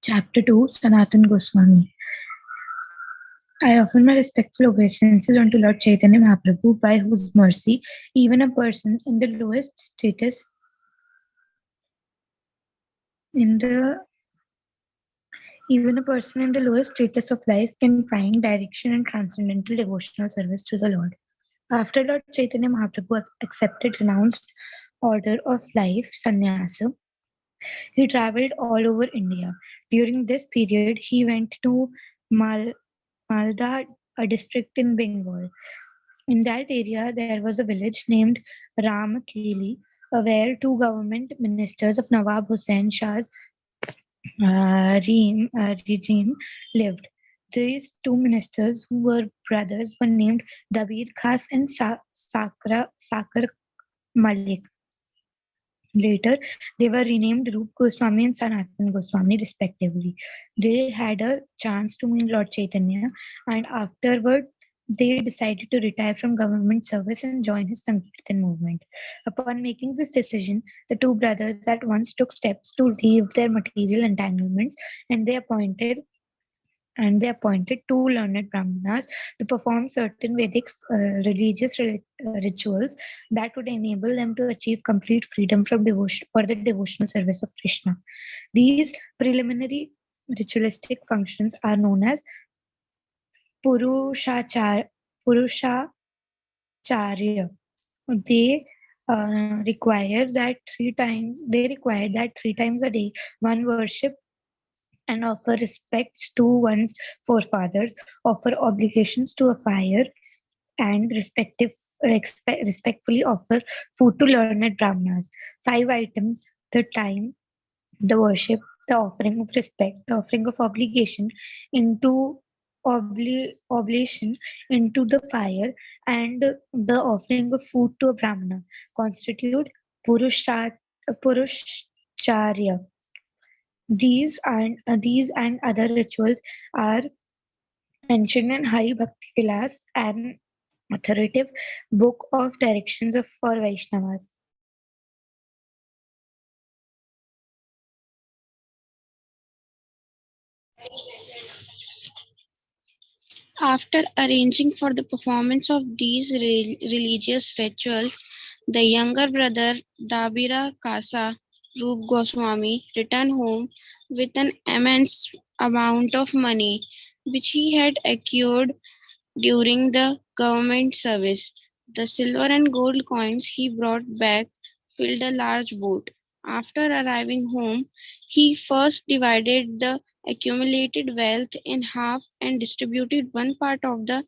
Chapter 2 Sanatan Goswami. I offer my respectful obeisances unto Lord Chaitanya Mahaprabhu, by whose mercy even a person in the lowest status in the even a person in the lowest status of life can find direction and transcendental devotional service to the Lord. After Lord Chaitanya Mahaprabhu accepted renounced order of life, sannyasa, he traveled all over India. During this period, he went to Malda, a district in Bengal. In that area, there was a village named Ramakeli, where two government ministers of Nawab Hussain Shah's regime lived. These two ministers, who were brothers, were named Dabir Khas and Sakar Malik. Later, they were renamed Rup Goswami and Sanatan Goswami, respectively. They had a chance to meet Lord Chaitanya, and afterward, they decided to retire from government service and join his Sankirtan movement. Upon making this decision, the two brothers at once took steps to leave their material entanglements, and they appointed two learned brahmanas to perform certain Vedic religious rituals that would enable them to achieve complete freedom from devotion for the devotional service of Krishna. These preliminary ritualistic functions are known as purushachar, purushacharya. They require that three times a day one worship and offer respects to one's forefathers, offer obligations to a fire, and respectfully offer food to learned brahmanas. Five items: the time, the worship, the offering of respect, the offering of oblation into the fire, and the offering of food to a brahmana constitute purushacharya. These and other rituals are mentioned in Hari Bhakti Vilas, an authoritative book of directions for Vaishnavas. After arranging for the performance of these religious rituals, the younger brother Dabira Kasa Rup Goswami returned home with an immense amount of money which he had acquired during the government service. The silver and gold coins he brought back filled a large boat. After arriving home, he first divided the accumulated wealth in half and distributed one part of the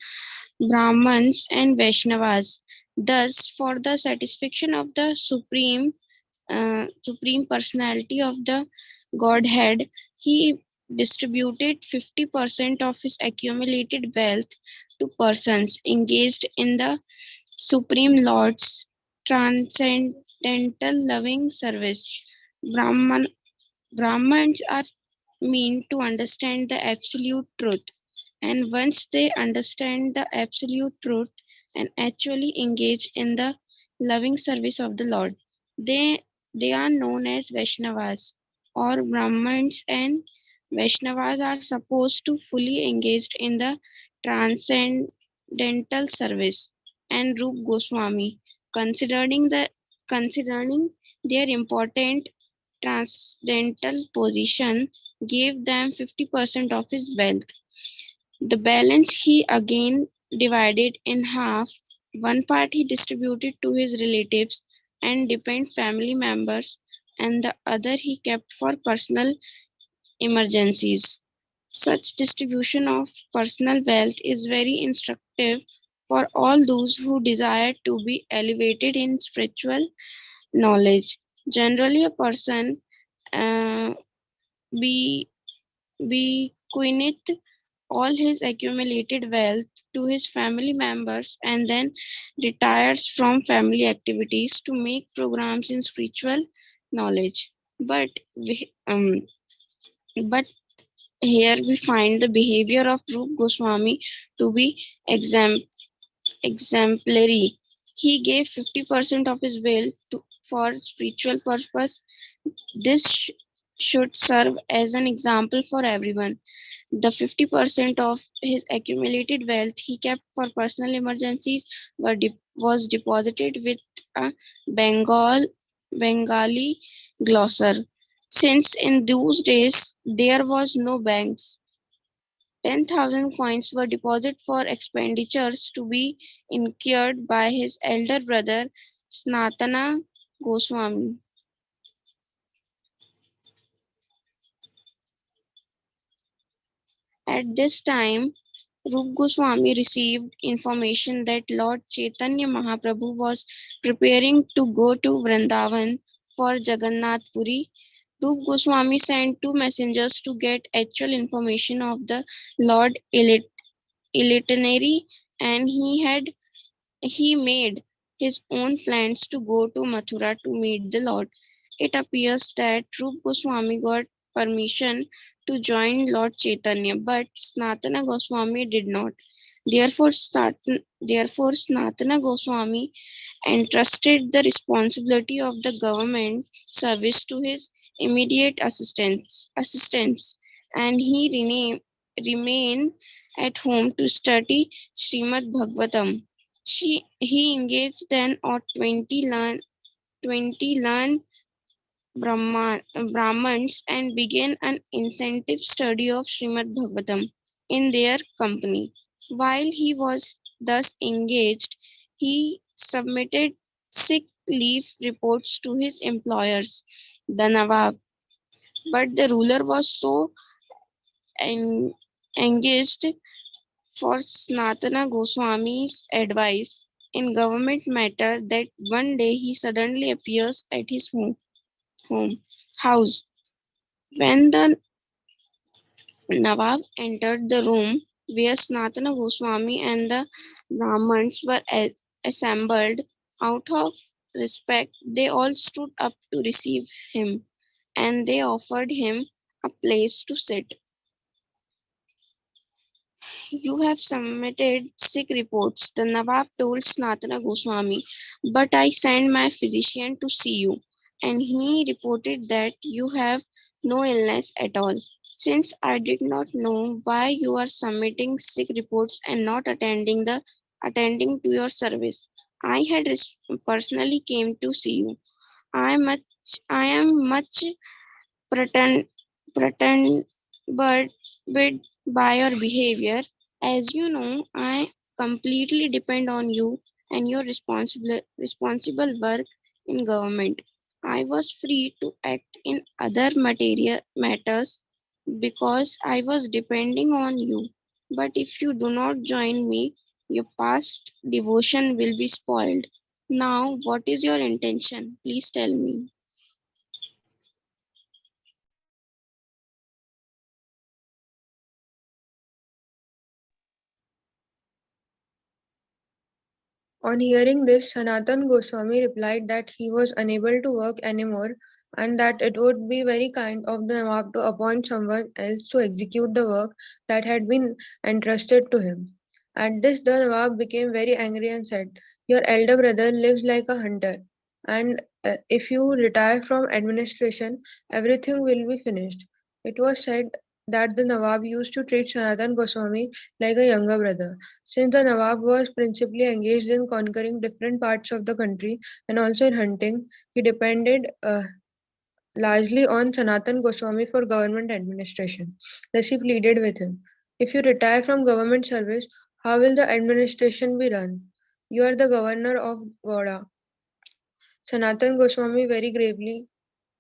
Brahmans and Vaishnavas. Thus, for the satisfaction of the supreme personality of the Godhead, he distributed 50% of his accumulated wealth to persons engaged in the Supreme Lord's transcendental loving service. Brahman, Brahmans are meant to understand the absolute truth, and once they understand the absolute truth and actually engage in the loving service of the Lord, they they are known as Vaishnavas or Brahmins, and Vaishnavas are supposed to fully engaged in the transcendental service. And Rup Goswami, considering their important transcendental position, gave them 50% of his wealth. The balance he again divided in half. One part he distributed to his relatives and dependent family members, and the other he kept for personal emergencies. Such distribution of personal wealth is very instructive for all those who desire to be elevated in spiritual knowledge. Generally, a person uh, be bequeatheth all his accumulated wealth to his family members and then retires from family activities to make programs in spiritual knowledge. But we, um, but here we find the behavior of Rup Goswami to be exemplary. He gave 50% of his wealth for spiritual purpose. This should serve as an example for everyone. The 50% of his accumulated wealth he kept for personal emergencies was deposited with a Bengali glosser. Since in those days there was no banks, 10,000 coins were deposited for expenditures to be incurred by his elder brother Snatana Goswami. At this time, Rup Goswami received information that Lord Chaitanya Mahaprabhu was preparing to go to Vrindavan for Jagannath Puri. Rup Goswami sent two messengers to get actual information of the Lord itinerary, and he made his own plans to go to Mathura to meet the Lord. It appears that Rup Goswami got permission to join Lord Chaitanya, but Sanatana Goswami did not. Therefore, Sanatana Goswami entrusted the responsibility of the government service to his immediate assistants, and remained at home to study Srimad Bhagavatam. He engaged then or 20 learned Brahmans and began an intensive study of Srimad Bhagavatam in their company. While he was thus engaged, he submitted sick leave reports to his employers, the Nawab. But the ruler was so en- engaged for Sanatana Goswami's advice in government matter that one day he suddenly appears at his home house. When the Nawab entered the room where Sanatana Goswami and the Brahmins were assembled. Out of respect, they all stood up to receive him, and they offered him a place to sit. You have submitted sick reports, the Nawab told Sanatana Goswami, but I sent my physician to see you, and he reported that you have no illness at all. Since I did not know why you are submitting sick reports and not attending to your service, I had personally came to see you. I am much pretend, pretend, but by your behavior, as you know, I completely depend on you and your responsible work in government. I was free to act in other material matters because I was depending on you. But if you do not join me, your past devotion will be spoiled. Now, what is your intention? Please tell me. On hearing this, Sanatan Goswami replied that he was unable to work anymore and that it would be very kind of the Nawab to appoint someone else to execute the work that had been entrusted to him. At this, the Nawab became very angry and said, "Your elder brother lives like a hunter, and if you retire from administration, everything will be finished." It was said that the Nawab used to treat Sanatan Goswami like a younger brother. Since the Nawab was principally engaged in conquering different parts of the country and also in hunting, he depended largely on Sanatan Goswami for government administration. Thus, he pleaded with him, "If you retire from government service, how will the administration be run? You are the governor of Goda." Sanatan Goswami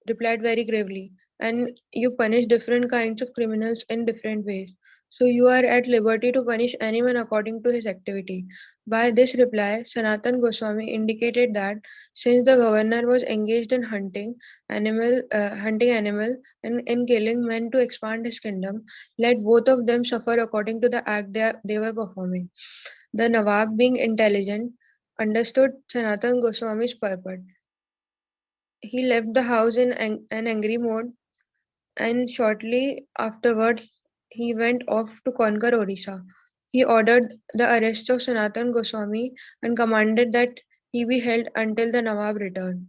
replied very gravely, "And you punish different kinds of criminals in different ways. So you are at liberty to punish anyone according to his activity." By this reply, Sanatan Goswami indicated that since the governor was engaged in hunting animal and in killing men to expand his kingdom, let both of them suffer according to the act they were performing. The Nawab, being intelligent, understood Sanatan Goswami's purport. He left the house in an angry mood, and shortly afterward he went off to conquer Odisha. He ordered the arrest of Sanatan Goswami and commanded that he be held until the Nawab returned.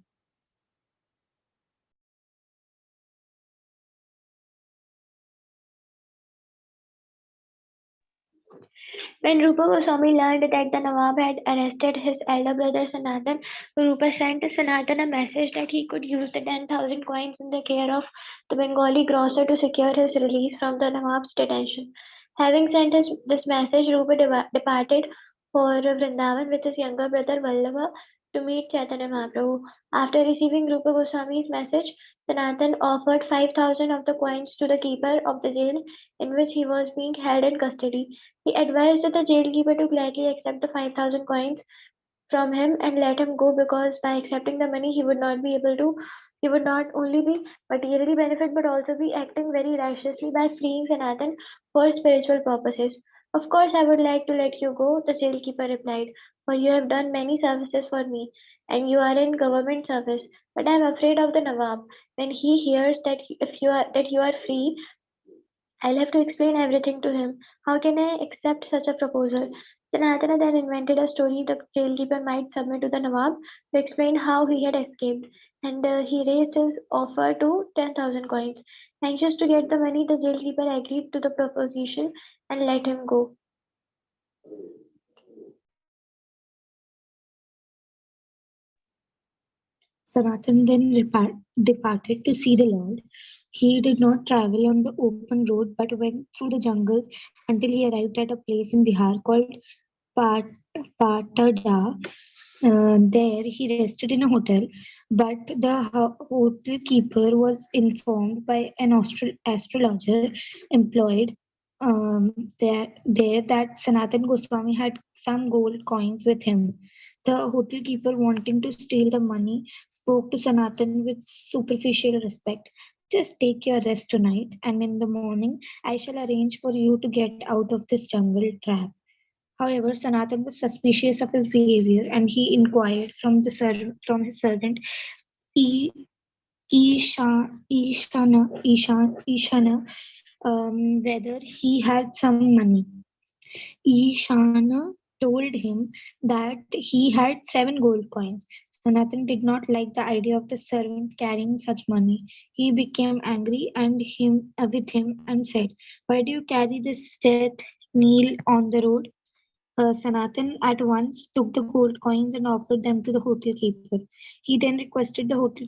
When Rupa Goswami learned that the Nawab had arrested his elder brother Sanatan, Rupa sent Sanatan a message that he could use the 10,000 coins in the care of the Bengali grocer to secure his release from the Nawab's detention. Having sent this message, Rupa departed for Vrindavan with his younger brother Vallabha to meet Chaitanya Mahaprabhu. After receiving Rupa Goswami's message, Sanatan offered 5,000 of the coins to the keeper of the jail in which he was being held in custody. He advised the jailkeeper to gladly accept the 5,000 coins from him and let him go because by accepting the money he would not only be materially benefit but also be acting very righteously by freeing Sanatan for spiritual purposes. Of course, I would like to let you go, the jailkeeper replied, for you have done many services for me and you are in government service. But I am afraid of the Nawab. When he hears that you are free, I'll have to explain everything to him. How can I accept such a proposal? Sanatana then invented a story the jailkeeper might submit to the Nawab to explain how he had escaped, and he raised his offer to 10,000 coins. Anxious to get the money, the jailkeeper agreed to the proposition and let him go. Sanatan then departed to see the Lord. He did not travel on the open road but went through the jungles until he arrived at a place in Bihar called Pat- Patada. There, he rested in a hotel, but the hotel keeper was informed by an astrologer employed there that Sanatan Goswami had some gold coins with him. The hotel keeper, wanting to steal the money, spoke to Sanatan with superficial respect. Just take your rest tonight, and in the morning I shall arrange for you to get out of this jungle trap. However, Sanatan was suspicious of his behavior and he inquired from his servant E- Ishana whether he had some money. Ishana told him that he had 7 gold coins. Sanatan did not like the idea of the servant carrying such money. He became angry with him and said, "Why do you carry this death kneel on the road?" Sanatan at once took the gold coins and offered them to the hotel keeper. He then requested the hotel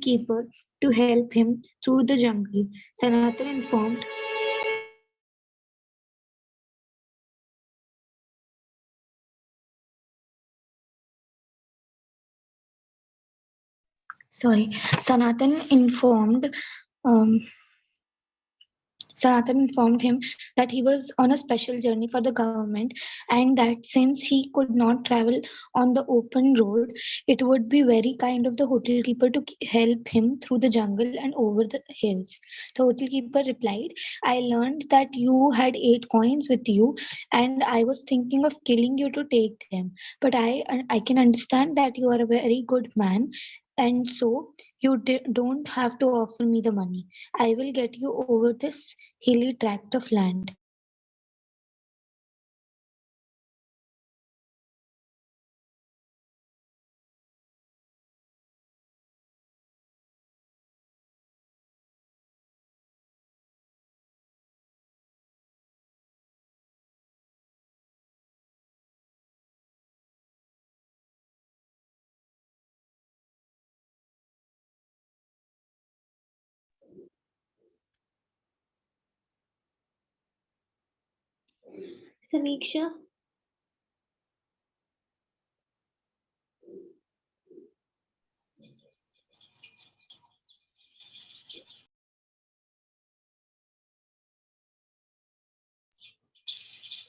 keeper to help him through the jungle. Sanatan informed sorry, Sanatan um, Sanatan informed him that he was on a special journey for the government and that since he could not travel on the open road, it would be very kind of the hotel keeper to help him through the jungle and over the hills. The hotel keeper replied, "I learned that you had 8 coins with you and I was thinking of killing you to take them. But I can understand that you are a very good man and so you don't have to offer me the money. I will get you over this hilly tract of land." Samiksha,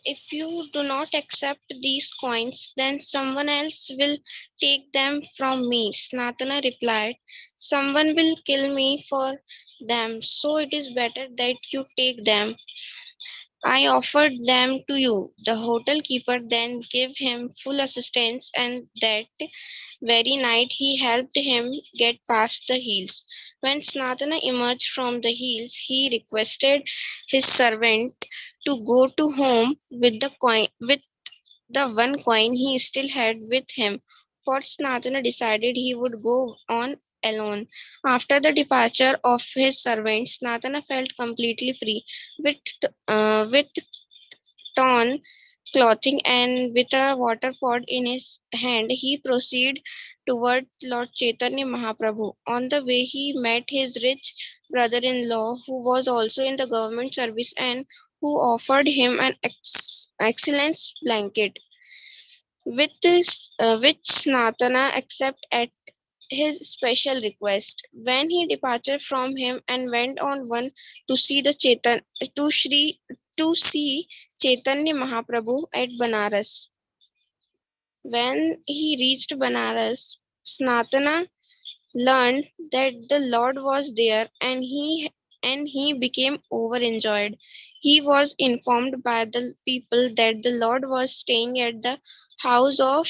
If you do not accept these coins, then someone else will take them from me. Snatana replied, someone will kill me for them, so it is better that you take them. I offered them to you. The hotel keeper then gave him full assistance, and that very night he helped him get past the hills. When Snatana emerged from the hills, he requested his servant to go to home with the 1 coin he still had with him. For Snatana decided he would go on alone. After the departure of his servant, Snatana felt completely free. With torn clothing and with a water pot in his hand, he proceeded toward Lord Chaitanya Mahaprabhu. On the way, he met his rich brother-in-law, who was also in the government service and who offered him an excellent blanket, which Snatana accepted at his special request. When he departed from him and went on one to see the to see Chaitanya Mahaprabhu at Banaras. When he reached Banaras, Snatana learned that the Lord was there and he became overjoyed. He was informed by the people that the Lord was staying at the house of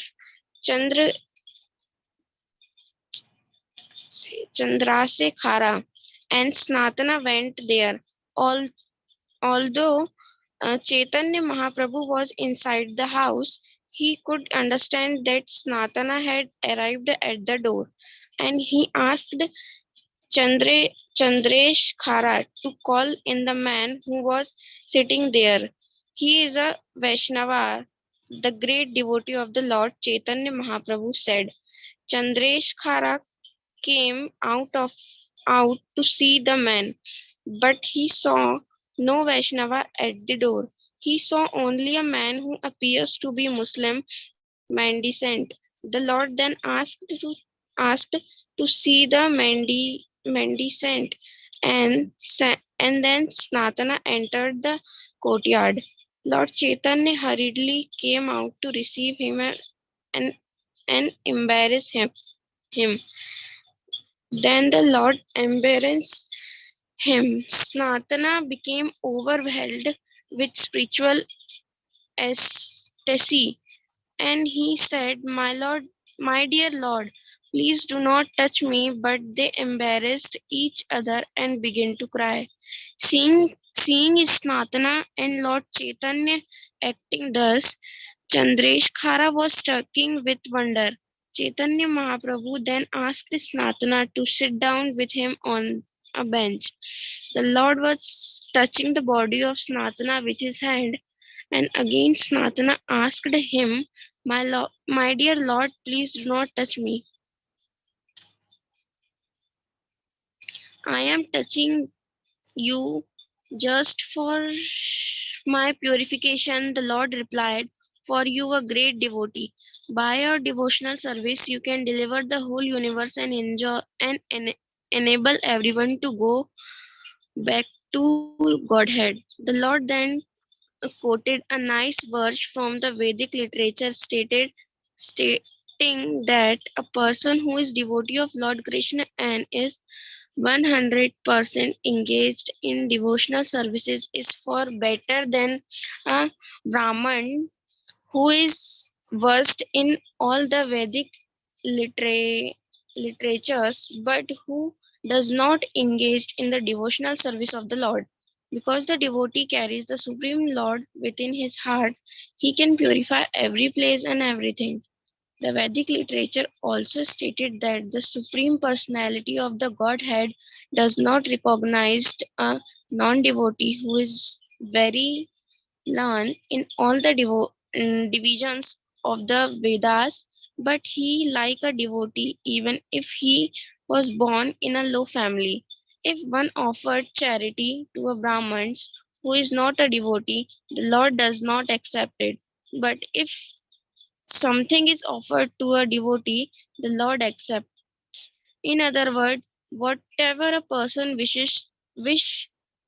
Chandra Chandrasekhara, and Snatana went there. Although Chaitanya Mahaprabhu was inside the house, he could understand that Snatana had arrived at the door, and he asked Chandresh Khara to call in the man who was sitting there. He is a Vaishnava, the great devotee of the Lord Chaitanya Mahaprabhu said. Chandresh Khara came out to see the man, but he saw no Vaishnava at the door. He saw only a man who appears to be Muslim mendicant. The Lord then asked to see the mendicant, and then Snatana entered the courtyard. Lord Chaitanya hurriedly came out to receive him and, and embarrass him. Then the Lord embarrassed him. Snatana became overwhelmed with spiritual ecstasy, and he said, "My Lord, my dear Lord, please do not touch me." But they embarrassed each other and began to cry. Seeing Snatana and Lord Chaitanya acting thus, Chandrasekhara was stricken with wonder. Chaitanya Mahaprabhu then asked Snatana to sit down with him on a bench. The Lord was touching the body of Snatana with his hand, and again Snatana asked him, my dear Lord, please do not touch me. I am touching you just for my purification, the Lord replied, for you a great devotee. By your devotional service, you can deliver the whole universe and enable everyone to go back to Godhead. The Lord then quoted a nice verse from the Vedic literature stating that a person who is devotee of Lord Krishna and is 100% engaged in devotional services is far better than a Brahman who is versed in all the Vedic literatures but who does not engage in the devotional service of the Lord. Because the devotee carries the Supreme Lord within his heart, he can purify every place and everything. The Vedic literature also stated that the Supreme Personality of the Godhead does not recognize a non-devotee who is very learned in all the divisions of the Vedas, but he like a devotee even if he was born in a low family. If one offered charity to a Brahman who is not a devotee, the Lord does not accept it. But if something is offered to a devotee, the Lord accepts. In other words, whatever a person wish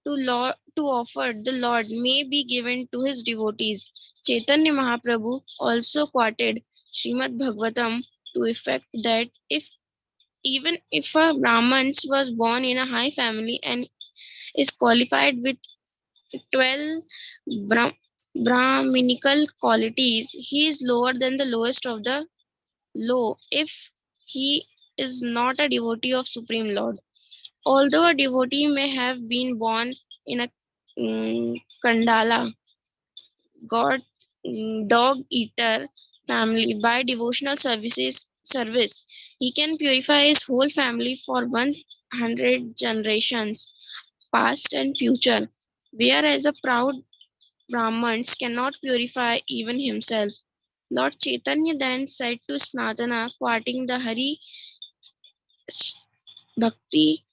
to offer the Lord may be given to his devotees. Chaitanya Mahaprabhu also quoted Srimad Bhagavatam to effect that even if a Brahman was born in a high family and is qualified with 12 Bra- Brahminical qualities, he is lower than the lowest of the low if he is not a devotee of Supreme Lord. Although a devotee may have been born in a Kandala, god dog eater family by devotional service, he can purify his whole family for 100 generations, past and future. Whereas a proud Brahmins cannot purify even himself. Lord Chaitanya then said to Sanatana, quoting the Hari Bhakti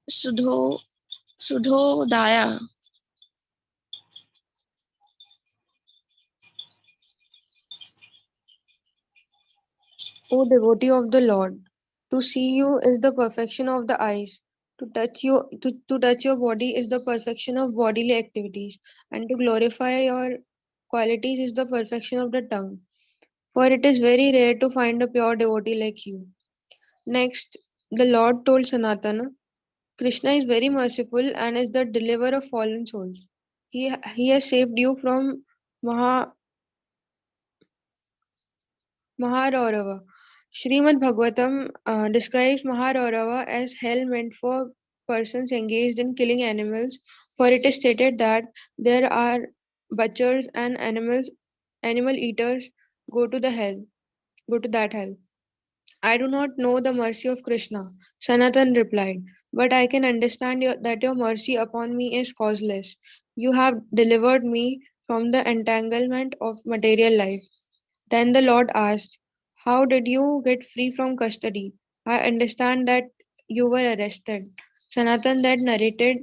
Sudho, Sudhodaya, O devotee of the Lord, to see you is the perfection of the eyes. To touch your body is the perfection of bodily activities, and to glorify your qualities is the perfection of the tongue. For it is very rare to find a pure devotee like you. Next, the Lord told Sanatana, Krishna is very merciful and is the deliverer of fallen souls. He has saved you from Maha, Maharaurava. Srimad Bhagavatam describes Maharaurava as hell meant for persons engaged in killing animals, for it is stated that there are butchers and animal eaters go to the hell, go to that hell. I do not know the mercy of Krishna, Sanatan replied, but I can understand that your mercy upon me is causeless. You have delivered me from the entanglement of material life. Then the Lord asked, how did you get free from custody? I understand that you were arrested. Sanatan then narrated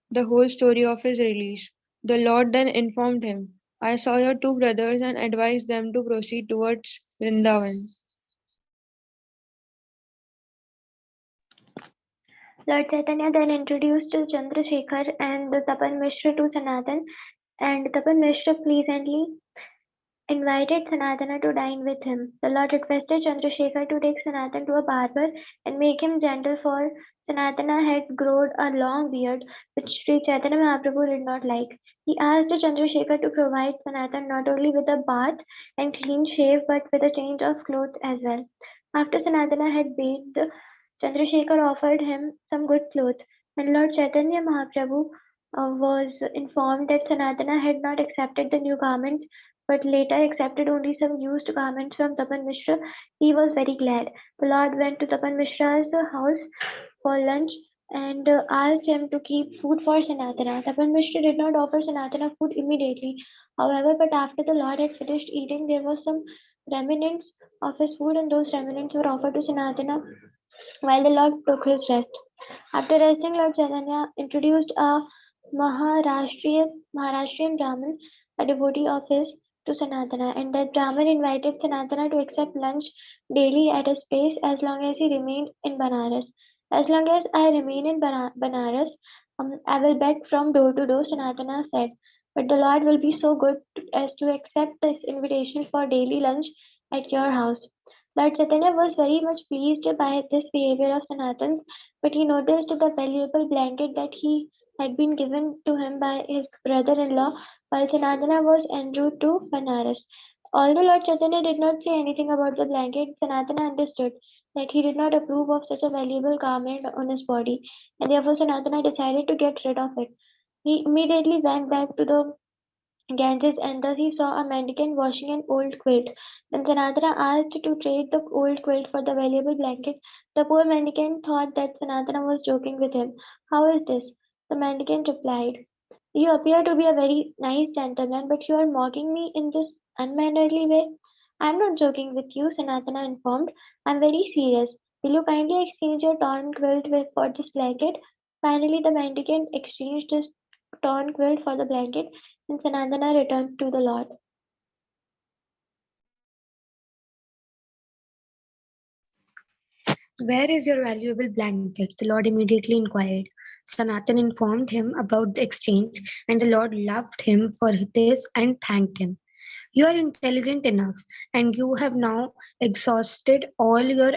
the whole story of his release. The Lord then informed him, I saw your two brothers and advised them to proceed towards Vrindavan. Lord Chaitanya then introduced Chandrasekhar and Tapan Mishra to Sanatan, and Tapan Mishra pleasantly invited Sanatana to dine with him. The Lord requested Chandrasekhar to take Sanatan to a barber and make him gentle, for Sanatana had grown a long beard, which Sri Chaitanya Mahaprabhu did not like. He asked Chandrasekhar to provide Sanatan not only with a bath and clean shave but with a change of clothes as well. After Sanatana had bathed, Chandrasekhar offered him some good clothes, and Lord Chaitanya Mahaprabhu was informed that Sanatana had not accepted the new garments but later accepted only some used garments from Tapan Mishra. He was very glad. The Lord went to Tapan Mishra's house for lunch and asked him to keep food for Sanatana. Tapan Mishra did not offer Sanatana food immediately, however, but after the Lord had finished eating, there was some remnants of his food, and those remnants were offered to Sanatana while the Lord took his rest. After resting, Lord Chaitanya introduced a Maharashtrian Brahmin, a devotee of his, to Sanatana, and that Brahmin invited Sanatana to accept lunch daily at his place as long as he remained in Banaras. As long as I remain in Banaras, I will beg from door to door, Sanatana said. But the Lord will be so good as to accept this invitation for daily lunch at your house. Lord Chaitanya was very much pleased by this behavior of Sanatan's, but he noticed the valuable blanket that he had been given to him by his brother-in-law while Sanatana was en route to Banaras. Although Lord Chaitanya did not say anything about the blanket, Sanatana understood that he did not approve of such a valuable garment on his body, and therefore Sanatana decided to get rid of it. He immediately went back to the Ganges, and thus he saw a mendicant washing an old quilt. When Sanatana asked to trade the old quilt for the valuable blanket, the poor mendicant thought that Sanatana was joking with him. How is this? The mendicant replied, you appear to be a very nice gentleman, but you are mocking me in this unmannerly way. I am not joking with you, Sanatana informed. I am very serious. Will you kindly exchange your torn quilt for this blanket? Finally, the mendicant exchanged his torn quilt for the blanket, and Sanatana returned to the Lord. Where is your valuable blanket? The Lord immediately inquired. Sanatan informed him about the exchange, and the Lord loved him for this and thanked him. You are intelligent enough, and you have now exhausted all your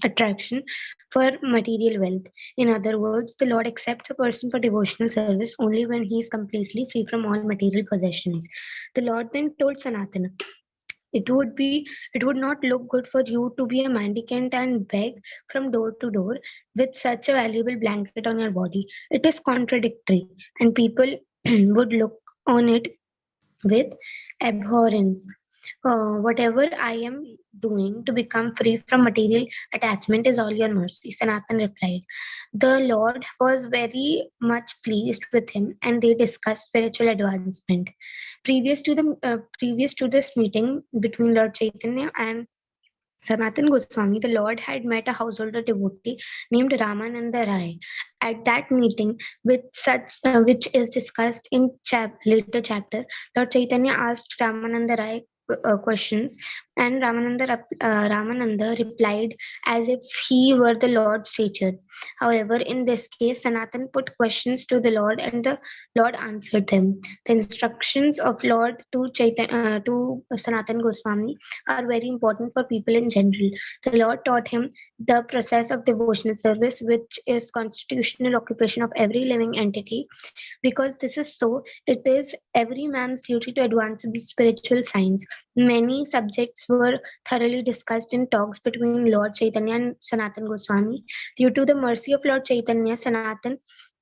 attraction for material wealth. In other words, the Lord accepts a person for devotional service only when he is completely free from all material possessions. The Lord then told Sanatana, it would not look good for you to be a mendicant and beg from door to door with such a valuable blanket on your body. It is contradictory, and people would look on it with abhorrence. Whatever I am doing to become free from material attachment is all your mercy. Sanatan replied. The Lord was very much pleased with him, and they discussed spiritual advancement. Previous to this meeting between Lord Chaitanya and Sanatan Goswami, the Lord had met a householder devotee named Ramananda Rai. At that meeting, which is discussed in later chapter, Lord Chaitanya asked Ramananda Rai questions, and Ramananda replied as if he were the Lord's teacher. However, in this case, Sanatan put questions to the Lord, and the Lord answered them. The instructions of Lord to Sanatan Goswami are very important for people in general. The Lord taught him the process of devotional service, which is constitutional occupation of every living entity. Because this is so, it is every man's duty to advance in spiritual science. Many subjects were thoroughly discussed in talks between Lord Chaitanya and Sanatan Goswami. Due to the mercy of Lord Chaitanya, Sanatan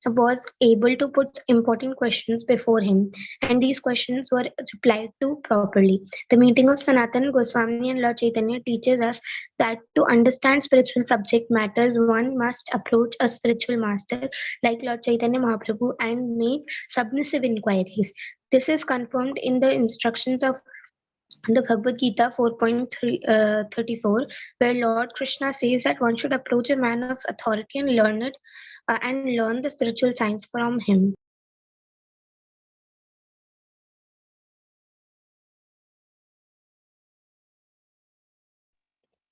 was able to put important questions before him, and these questions were replied to properly. The meeting of Sanatan Goswami and Lord Chaitanya teaches us that to understand spiritual subject matters, one must approach a spiritual master like Lord Chaitanya Mahaprabhu and make submissive inquiries. This is confirmed in the instructions of the Bhagavad Gita 4.34, where Lord Krishna says that one should approach a man of authority and learn the spiritual science from him.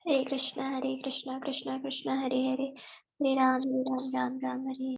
Hare Krishna, Krishna Krishna, Hare Hare, Hare Ram, Ram Ram, Hare